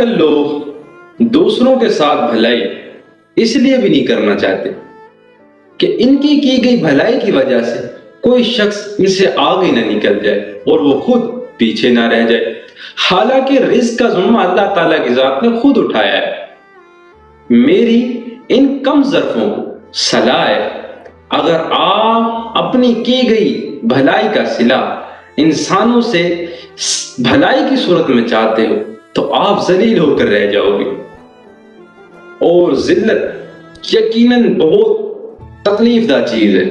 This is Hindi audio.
आजकल लोग दूसरों के साथ भलाई इसलिए भी नहीं करना चाहते कि इनकी की गई भलाई की वजह से कोई शख्स इनसे आगे ना निकल जाए और वो खुद पीछे ना रह जाए। हालांकि रिस्क का जिम्मा अल्लाह ताला की जात ने खुद उठाया है। मेरी इन कम ज़र्फ़ों को सलाह है, अगर आप अपनी की गई भलाई का सिला इंसानों से भलाई की सूरत में चाहते हो तो आप जलील होकर रह जाओगे और जिल्लत यकीनन बहुत तकलीफदा चीज है।